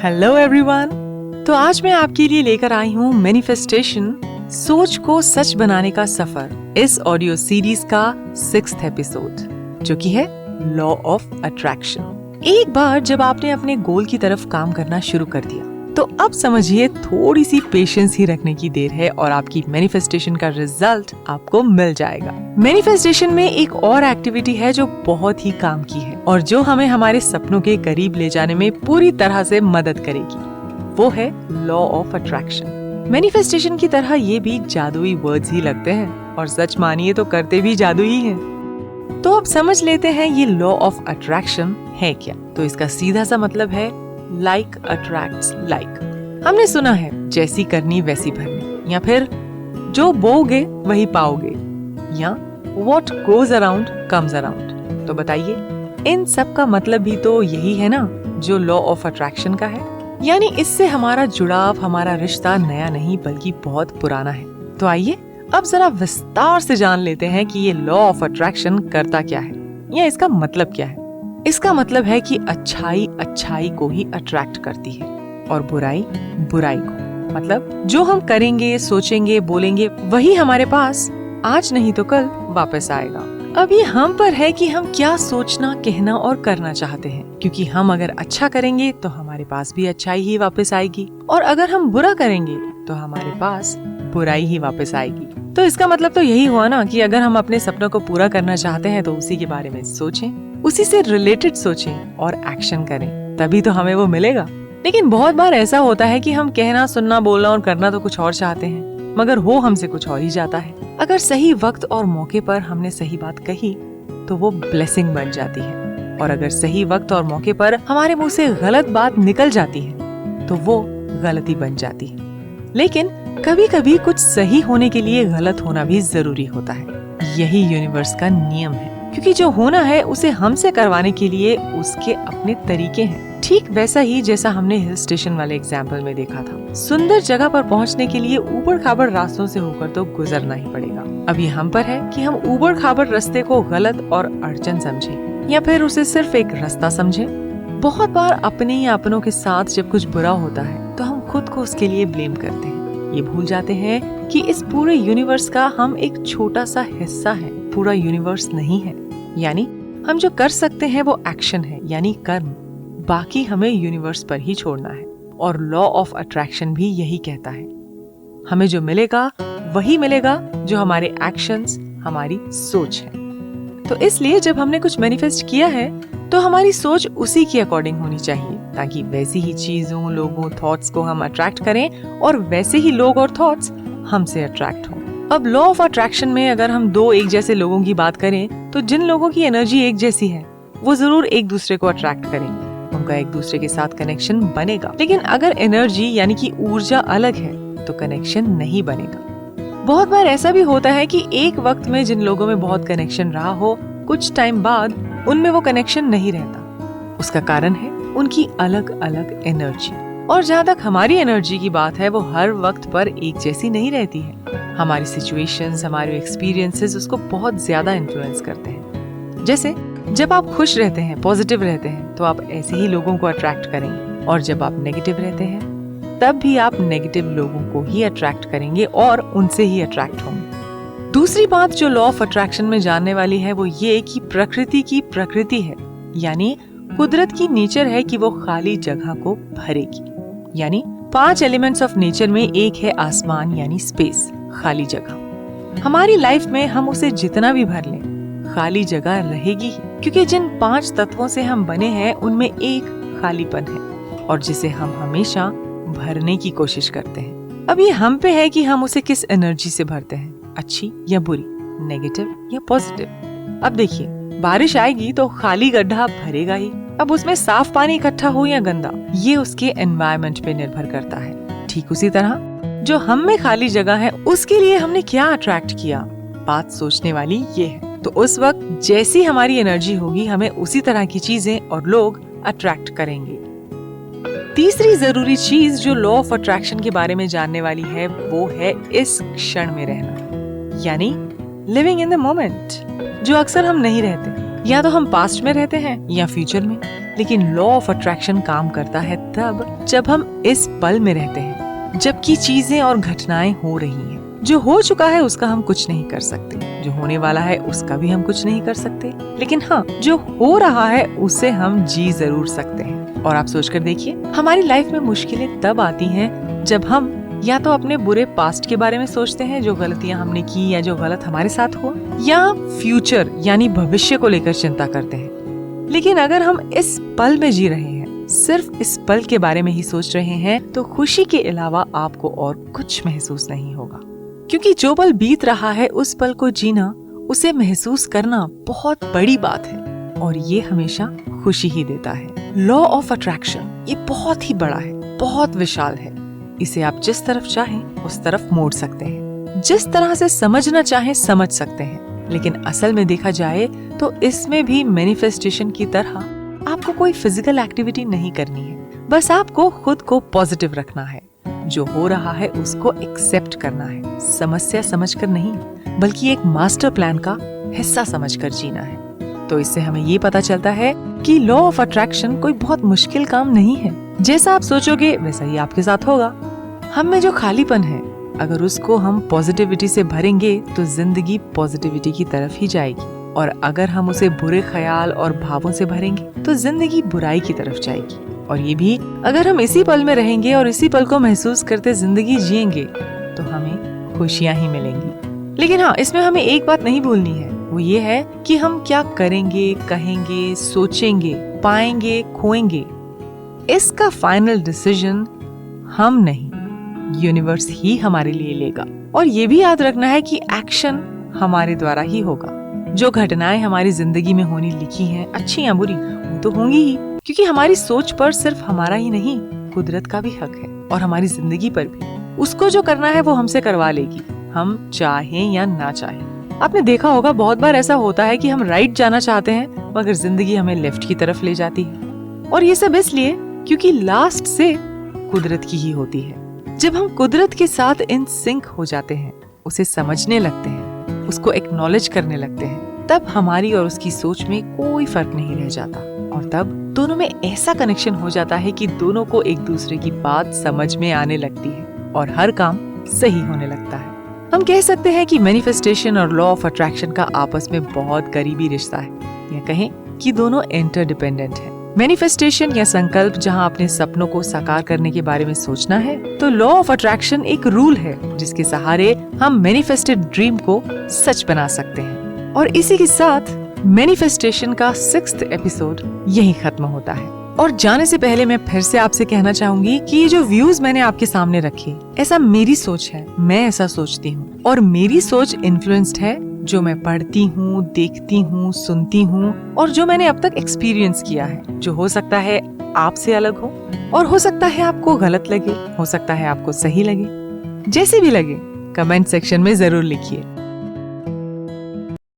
Hello everyone. तो आज मैं आपके लिए लेकर आई हूँ मैनिफेस्टेशन, सोच को सच बनाने का सफर, इस ऑडियो सीरीज का 6th एपिसोड, जो कि है लॉ ऑफ अट्रैक्शन। एक बार जब आपने अपने गोल की तरफ काम करना शुरू कर दिया, तो अब समझिए थोड़ी सी पेशेंस ही रखने की देर है और आपकी मैनिफेस्टेशन का रिजल्ट आपको मिल जाएगा। मैनिफेस्टेशन में एक और एक्टिविटी है जो बहुत ही काम की है और जो हमें हमारे सपनों के करीब ले जाने में पूरी तरह से मदद करेगी। वो है लॉ ऑफ अट्रैक्शन। मैनिफेस्टेशन की तरह ये भी जादुई वर्ड्स ही लगते हैं और सच मानिए तो करते भी जादू ही हैं। तो अब समझ लेते हैं ये लॉ ऑफ अट्रैक्शन है क्या। तो इसका सीधा सा मतलब है लाइक अट्रैक्ट्स लाइक। हमने सुना है जैसी करनी वैसी भरनी, या फिर जो बोओगे वही पाओगे, या what goes around comes around. तो बताइए, इन सब का मतलब भी तो यही है ना जो लॉ ऑफ अट्रैक्शन का है। यानी इससे हमारा जुड़ाव, हमारा रिश्ता नया नहीं बल्कि बहुत पुराना है। तो आइए अब जरा विस्तार से जान लेते हैं कि ये लॉ ऑफ अट्रैक्शन करता क्या है, या इसका मतलब क्या है। इसका मतलब है कि अच्छाई अच्छाई को ही अट्रैक्ट करती है और बुराई बुराई को। मतलब जो हम करेंगे, सोचेंगे, बोलेंगे, वही हमारे पास आज नहीं तो कल वापस आएगा। अब ये हम पर है कि हम क्या सोचना, कहना और करना चाहते हैं, क्योंकि हम अगर अच्छा करेंगे तो हमारे पास भी अच्छाई ही वापस आएगी, और अगर हम बुरा करेंगे तो हमारे पास बुराई ही वापस आएगी। तो इसका मतलब तो यही हुआ ना कि अगर हम अपने सपनों को पूरा करना चाहते हैं तो उसी के बारे में सोचें, उसी से रिलेटेड सोचें और एक्शन करें, तभी तो हमें वो मिलेगा। लेकिन बहुत बार ऐसा होता है कि हम कहना, सुनना, बोलना और करना तो कुछ और चाहते हैं, मगर हो हमसे कुछ और ही जाता है। अगर सही वक्त और मौके पर हमने सही बात कही तो वो ब्लेसिंग बन जाती है, और अगर सही वक्त और मौके पर हमारे मुंह से गलत बात निकल जाती है तो वो गलती बन जाती है। लेकिन कभी कभी कुछ सही होने के लिए गलत होना भी जरूरी होता है। यही यूनिवर्स का नियम है, क्योंकि जो होना है उसे हमसे करवाने के लिए उसके अपने तरीके हैं। ठीक वैसा ही जैसा हमने हिल स्टेशन वाले एग्जाम्पल में देखा था। सुंदर जगह पर पहुंचने के लिए ऊबड़ खाबड़ रास्तों से होकर तो गुजरना ही पड़ेगा। अब ये हम पर है कि हम ऊबड़ खाबड़ रास्ते को गलत और अड़चन समझें, या फिर उसे सिर्फ एक रास्ता समझें। बहुत बार अपने या अपनों के साथ जब कुछ बुरा होता है तो हम खुद को उसके लिए ब्लेम करते हैं। ये भूल जाते हैं कि इस पूरे यूनिवर्स का हम एक छोटा सा हिस्सा है, पूरा यूनिवर्स नहीं है। यानी हम जो कर सकते हैं वो एक्शन है, यानी कर्म। बाकी हमें यूनिवर्स पर ही छोड़ना है। और लॉ ऑफ अट्रैक्शन भी यही कहता है, हमें जो मिलेगा वही मिलेगा जो हमारे एक्शंस, हमारी सोच है। तो इसलिए जब हमने कुछ मैनिफेस्ट किया है तो हमारी सोच उसी के अकॉर्डिंग होनी चाहिए, ताकि वैसी ही चीजों, लोगों, थॉट्स को हम अट्रैक्ट करें और वैसे ही लोग और थॉट्स हमसे अट्रैक्ट हों। अब लॉ ऑफ अट्रैक्शन में अगर हम दो एक जैसे लोगों की बात करें तो जिन लोगों की एनर्जी एक जैसी है वो जरूर एक दूसरे को अट्रैक्ट करेंगे, उनका एक दूसरे के साथ कनेक्शन बनेगा। लेकिन अगर एनर्जी यानी कि ऊर्जा अलग है तो कनेक्शन नहीं बनेगा। बहुत बार ऐसा भी होता है कि एक वक्त में जिन लोगों में बहुत कनेक्शन रहा हो, कुछ टाइम बाद उनमें वो कनेक्शन नहीं रहता। उसका कारण है उनकी अलग अलग एनर्जी। और जहाँ तक हमारी एनर्जी की बात है, वो हर वक्त पर एक जैसी नहीं रहती है। हमारी सिचुएशंस, हमारे एक्सपीरियंसेस उसको बहुत ज्यादा इन्फ्लुएंस करते हैं। जैसे जब आप खुश रहते हैं, पॉजिटिव रहते हैं, तो आप ऐसे ही लोगों को अट्रैक्ट करेंगे, और जब आप नेगेटिव रहते हैं तब भी आप नेगेटिव लोगों को ही अट्रैक्ट करेंगे और उनसे ही अट्रैक्ट होंगे। दूसरी बात जो लॉ ऑफ अट्रैक्शन में जानने वाली है वो ये कि प्रकृति की प्रकृति है, यानी कुदरत की नेचर है कि वो खाली जगह को भरेगी। यानी 5 एलिमेंट्स ऑफ नेचर में एक है आसमान, यानी स्पेस, खाली जगह। हमारी लाइफ में हम उसे जितना भी भर लें, खाली जगह रहेगी ही, क्योंकि जिन 5 तत्वों से हम बने हैं उनमें एक खालीपन है, और जिसे हम हमेशा भरने की कोशिश करते हैं। अब ये हम पे है कि हम उसे किस एनर्जी से भरते हैं, अच्छी या बुरी, नेगेटिव या पॉजिटिव। अब देखिए, बारिश आएगी तो खाली गड्ढा भरेगा ही। अब उसमें साफ पानी इकट्ठा हो या गंदा, ये उसके एनवायरनमेंट पे निर्भर करता है। ठीक उसी तरह जो हम में खाली जगह है उसके लिए हमने क्या अट्रैक्ट किया, बात सोचने वाली ये है। तो उस वक्त जैसी हमारी एनर्जी होगी, हमें उसी तरह की चीजें और लोग अट्रैक्ट करेंगे। तीसरी जरूरी चीज जो लॉ ऑफ अट्रैक्शन के बारे में जानने वाली है वो है इस क्षण में रहना, यानी लिविंग इन द मोमेंट, जो अक्सर हम नहीं रहते। या तो हम पास्ट में रहते हैं या फ्यूचर में, लेकिन लॉ ऑफ अट्रैक्शन काम करता है तब जब हम इस पल में रहते हैं, जबकि चीजें और घटनाएं हो रही हैं। जो हो चुका है उसका हम कुछ नहीं कर सकते, जो होने वाला है उसका भी हम कुछ नहीं कर सकते, लेकिन हाँ, जो हो रहा है उसे हम जी जरूर सकते हैं। और आप सोचकर देखिए, हमारी लाइफ में मुश्किलें तब आती हैं जब हम या तो अपने बुरे पास्ट के बारे में सोचते हैं, जो गलतियां हमने की या जो गलत हमारे साथ हुआ, या फ्यूचर यानी भविष्य को लेकर चिंता करते हैं। लेकिन अगर हम इस पल में जी रहे हैं, सिर्फ इस पल के बारे में ही सोच रहे हैं, तो खुशी के अलावा आपको और कुछ महसूस नहीं होगा। क्योंकि जो पल बीत रहा है उस पल को जीना, उसे महसूस करना बहुत बड़ी बात है, और ये हमेशा खुशी ही देता है। लॉ ऑफ अट्रैक्शन ये बहुत ही बड़ा है, बहुत विशाल है। इसे आप जिस तरफ चाहें उस तरफ मोड़ सकते हैं, जिस तरह से समझना चाहें समझ सकते हैं। लेकिन असल में देखा जाए तो इसमें भी मैनिफेस्टेशन की तरह आपको कोई फिजिकल एक्टिविटी नहीं करनी है, बस आपको खुद को पॉजिटिव रखना है। जो हो रहा है उसको एक्सेप्ट करना है, समस्या समझकर नहीं, बल्कि एक मास्टर प्लान का हिस्सा समझकर जीना है। तो इससे हमें ये पता चलता है कि लॉ ऑफ अट्रैक्शन कोई बहुत मुश्किल काम नहीं है। जैसा आप सोचोगे वैसा ही आपके साथ होगा। हम में जो खालीपन है, अगर उसको हम पॉजिटिविटी से भरेंगे तो जिंदगी पॉजिटिविटी की तरफ ही जाएगी, और अगर हम उसे बुरे ख्याल और भावों से भरेंगे तो जिंदगी बुराई की तरफ जाएगी। और ये भी अगर हम इसी पल में रहेंगे और इसी पल को महसूस करते जिंदगी जिएंगे तो हमें खुशियां ही मिलेंगी। लेकिन हाँ, इसमें हमें एक बात नहीं भूलनी है, वो ये है कि हम क्या करेंगे, कहेंगे, सोचेंगे, पाएंगे, खोएंगे, इसका फाइनल डिसीजन हम नहीं, यूनिवर्स ही हमारे लिए लेगा। और ये भी याद रखना है कि एक्शन हमारे द्वारा ही होगा। जो घटनाएं हमारी जिंदगी में होनी लिखी हैं, अच्छी या बुरी, वो तो होंगी ही, क्योंकि हमारी सोच पर सिर्फ हमारा ही नहीं, कुदरत का भी हक है, और हमारी जिंदगी पर भी। उसको जो करना है वो हमसे करवा लेगी, हम चाहें या ना चाहें। आपने देखा होगा बहुत बार ऐसा होता है कि हम राइट जाना चाहते हैं मगर जिंदगी हमें लेफ्ट की तरफ ले जाती है, और ये सब इसलिए क्योंकि लास्ट से कुदरत की ही होती है। जब हम कुदरत के साथ इन सिंक हो जाते हैं, उसे समझने लगते हैं, उसको एक्नॉलेज करने लगते हैं, तब हमारी और उसकी सोच में कोई फर्क नहीं रह जाता, और तब दोनों में ऐसा कनेक्शन हो जाता है कि दोनों को एक दूसरे की बात समझ में आने लगती है और हर काम सही होने लगता है। हम कह सकते हैं कि मैनिफेस्टेशन और लॉ ऑफ अट्रैक्शन का आपस में बहुत करीबी रिश्ता है, या कहें कि दोनों इंटरडिपेंडेंट हैं। मैनिफेस्टेशन या संकल्प जहां अपने सपनों को साकार करने के बारे में सोचना है, तो लॉ ऑफ अट्रैक्शन एक रूल है जिसके सहारे हम मैनिफेस्टेड ड्रीम को सच बना सकते हैं। और इसी के साथ मैनिफेस्टेशन का 6th एपिसोड यही खत्म होता है। और जाने से पहले मैं फिर से आपसे कहना चाहूंगी कि ये जो व्यूज मैंने आपके सामने रखे, ऐसा मेरी सोच है, मैं ऐसा सोचती हूँ, और मेरी सोच इन्फ्लुएंस्ड है जो मैं पढ़ती हूँ, देखती हूँ, सुनती हूँ, और जो मैंने अब तक एक्सपीरियंस किया है, जो हो सकता है आपसे अलग हो, और हो सकता है आपको गलत लगे, हो सकता है आपको सही लगे। जैसे भी लगे कमेंट सेक्शन में जरूर लिखिए।